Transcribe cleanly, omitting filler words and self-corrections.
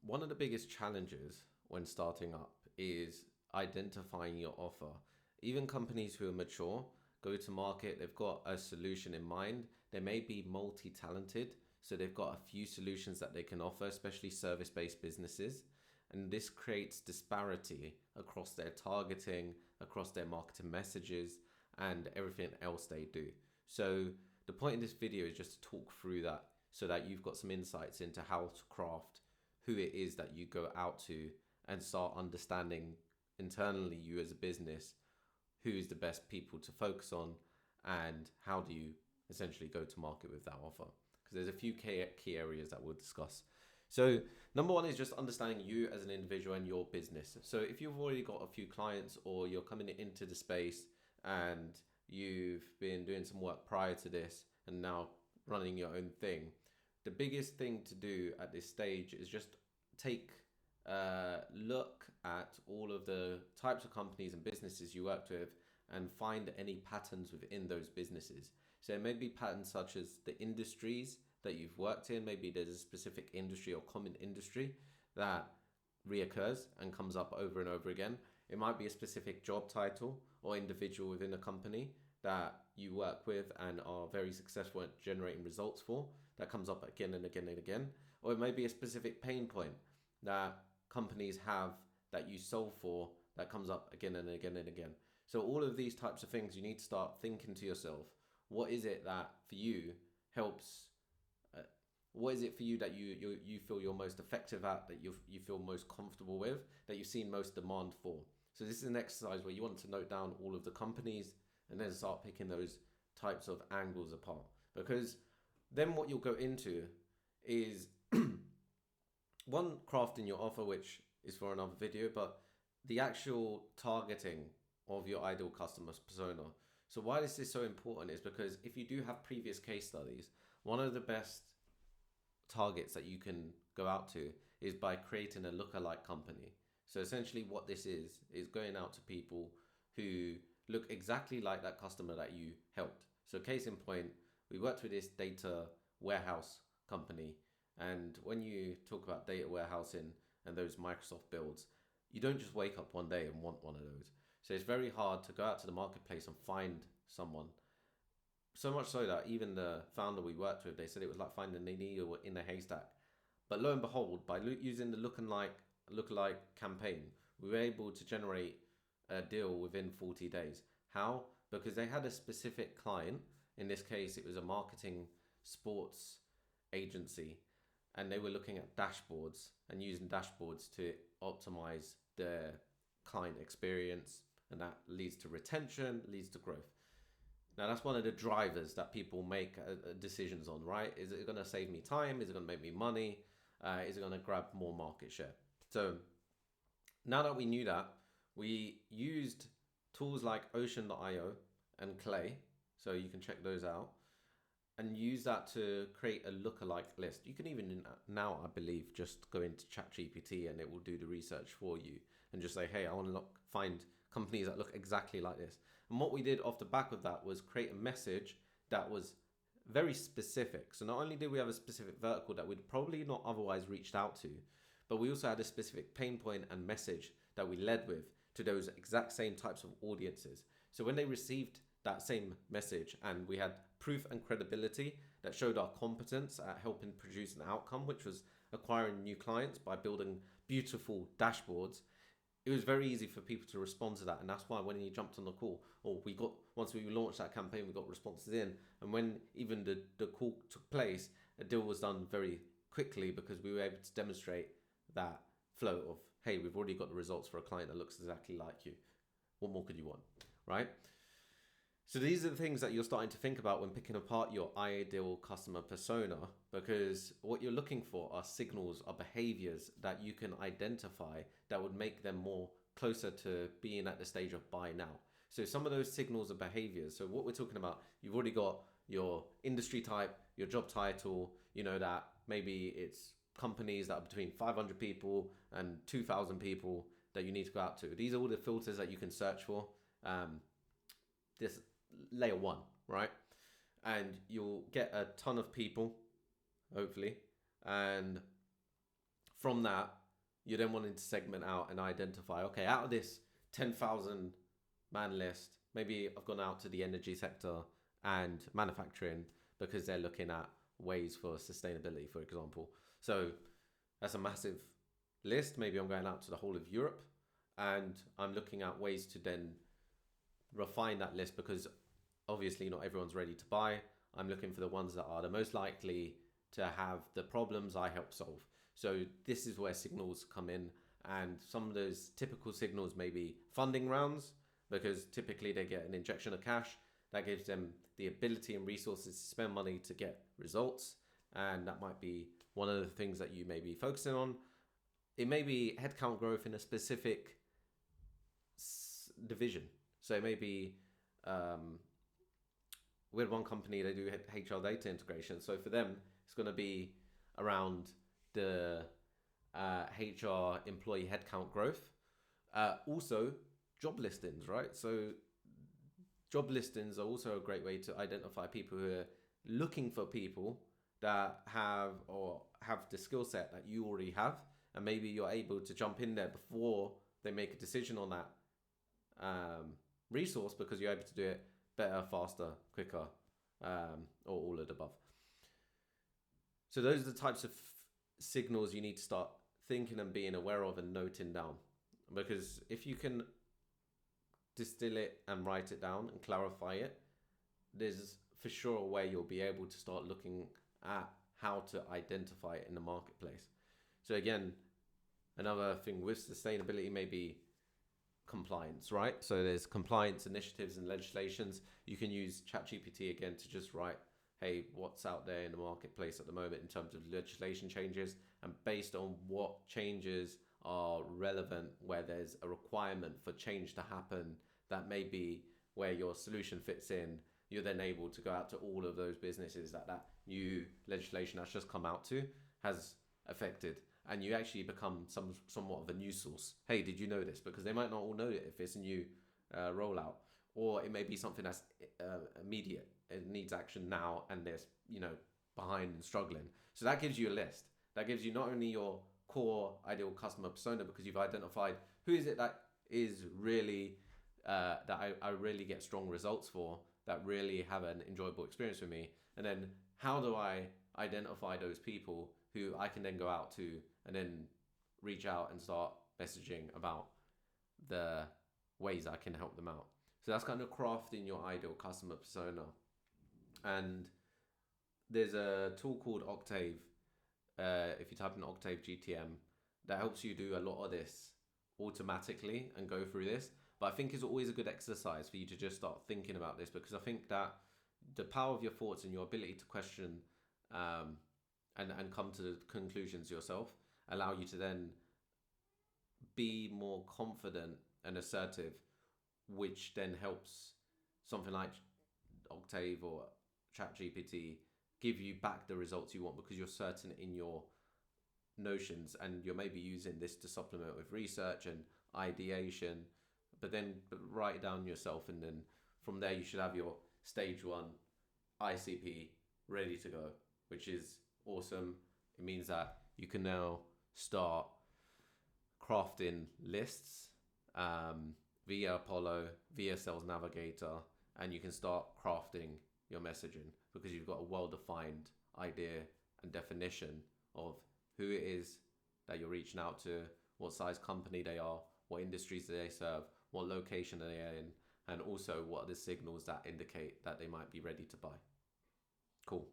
one of the biggest challenges when starting up is identifying your offer. Even companies who are mature, go to market, they've got a solution in mind. They may be multi-talented, so they've got a few solutions that they can offer, especially service-based businesses. And this creates disparity across their targeting, across their marketing messages, and everything else they do. So the point in this video is just to talk through that so that you've got some insights into how to craft who it is that you go out to and start understanding internally you as a business who is the best people to focus on and how do you essentially go to market with that offer. Because there's a few key areas that we'll discuss. So number one is just understanding you as an individual and your business. So if you've already got a few clients or you're coming into the space and you've been doing some work prior to this and now running your own thing, the biggest thing to do at this stage is just take a look at all of the types of companies and businesses you worked with and find any patterns within those businesses. So it may be patterns such as the industries that you've worked in. Maybe there's a specific industry or common industry that reoccurs and comes up over and over again. It might be a specific job title or individual within a company that you work with and are very successful at generating results for that comes up again and again and again. Or it may be a specific pain point that companies have that you solve for that comes up again and again and again. So all of these types of things, you need to start thinking to yourself, what is it that for you helps? What is it for you that you feel you're most effective at, that you feel most comfortable with, that you've seen most demand for? So this is an exercise where you want to note down all of the companies and then start picking those types of angles apart. Because then what you'll go into is one, crafting your offer, which is for another video, but the actual targeting of your ideal customer persona. So why this is so important is because if you do have previous case studies, one of the best targets that you can go out to is by creating a lookalike company. So essentially what this is going out to people who look exactly like that customer that you helped. So case in point, we worked with this data warehouse company. And when you talk about data warehousing and those Microsoft builds, you don't just wake up one day and want one of those. So it's very hard to go out to the marketplace and find someone. So much so that even the founder we worked with, they said it was like finding a needle in a haystack. But lo and behold, by using the lookalike campaign, we were able to generate a deal within 40 days. How? Because they had a specific client. In this case, it was a marketing sports agency. And they were looking at dashboards and using dashboards to optimize their client experience. And that leads to retention, leads to growth. Now, that's one of the drivers that people make decisions on, right? Is it going to save me time? Is it going to make me money? Is it going to grab more market share? So now that we knew that, we used tools like Ocean.io and Clay. So you can check those out and use that to create a lookalike list. You can even now, I believe, just go into ChatGPT and it will do the research for you and just say, hey, I want to find companies that look exactly like this. And what we did off the back of that was create a message that was very specific. So not only did we have a specific vertical that we'd probably not otherwise reached out to, but we also had a specific pain point and message that we led with to those exact same types of audiences. So when they received that same message and we had proof and credibility that showed our competence at helping produce an outcome, which was acquiring new clients by building beautiful dashboards, it was very easy for people to respond to that. And that's why when you jumped on the call, or once we launched that campaign, we got responses in. And when even the call took place, a deal was done very quickly because we were able to demonstrate that flow of, hey, we've already got the results for a client that looks exactly like you. What more could you want, right? So these are the things that you're starting to think about when picking apart your ideal customer persona, because what you're looking for are signals, are behaviors that you can identify that would make them more closer to being at the stage of buy now. So some of those signals are behaviors. So what we're talking about, you've already got your industry type, your job title, that maybe it's companies that are between 500 people and 2,000 people that you need to go out to. These are all the filters that you can search for. This layer one, right? And you'll get a ton of people, hopefully. And From that, you're then wanting to segment out and identify, okay, out of this 10,000 man list, maybe I've gone out to the energy sector and manufacturing because they're looking at ways for sustainability, for example. So that's a massive list. Maybe I'm going out to the whole of Europe and I'm looking at ways to then refine that list because obviously not everyone's ready to buy. I'm looking for the ones that are the most likely to have the problems I help solve. So this is where signals come in, and some of those typical signals may be funding rounds because typically they get an injection of cash that gives them the ability and resources to spend money to get results, and that might be one of the things that you may be focusing on. It may be headcount growth in a specific division. So it may be with one company, they do HR data integration. So for them, it's going to be around the HR employee headcount growth. Also, job listings, right? So job listings are also a great way to identify people who are looking for people that have the skill set that you already have, and maybe you're able to jump in there before they make a decision on that resource because you're able to do it better, faster, quicker, or all of the above. So those are the types of signals you need to start thinking and being aware of and noting down, because if you can distill it and write it down and clarify it, there's for sure a way you'll be able to start looking at how to identify it in the marketplace. So again, another thing with sustainability may be compliance, right? So there's compliance initiatives and legislations. You can use ChatGPT again to just write, hey, what's out there in the marketplace at the moment in terms of legislation changes, and based on what changes are relevant, where there's a requirement for change to happen, that may be where your solution fits in. You're then able to go out to all of those businesses that new legislation that's just come out to has affected, and you actually become somewhat of a news source. Hey, did you know this? Because they might not all know it if it's a new rollout, or it may be something that's immediate. It needs action now, and they're behind and struggling. So that gives you a list. That gives you not only your core ideal customer persona, because you've identified who is it that is really that I really get strong results for, that really have an enjoyable experience with me, and then how do I identify those people who I can then go out to and then reach out and start messaging about the ways I can help them out. So that's kind of crafting your ideal customer persona. And there's a tool called Octave. If you type in Octave GTM, that helps you do a lot of this automatically and go through this. But I think it's always a good exercise for you to just start thinking about this, because I think that the power of your thoughts and your ability to question and come to the conclusions yourself allow you to then be more confident and assertive, which then helps something like Octave or ChatGPT give you back the results you want, because you're certain in your notions, and you're maybe using this to supplement with research and ideation, but then write it down yourself, and then from there you should have your stage 1 ICP ready to go, which is awesome. It means that you can now start crafting lists via Apollo, via Sales Navigator, and you can start crafting your messaging because you've got a well-defined idea and definition of who it is that you're reaching out to, what size company they are, what industries do they serve, what location are they in, and also what are the signals that indicate that they might be ready to buy. Cool.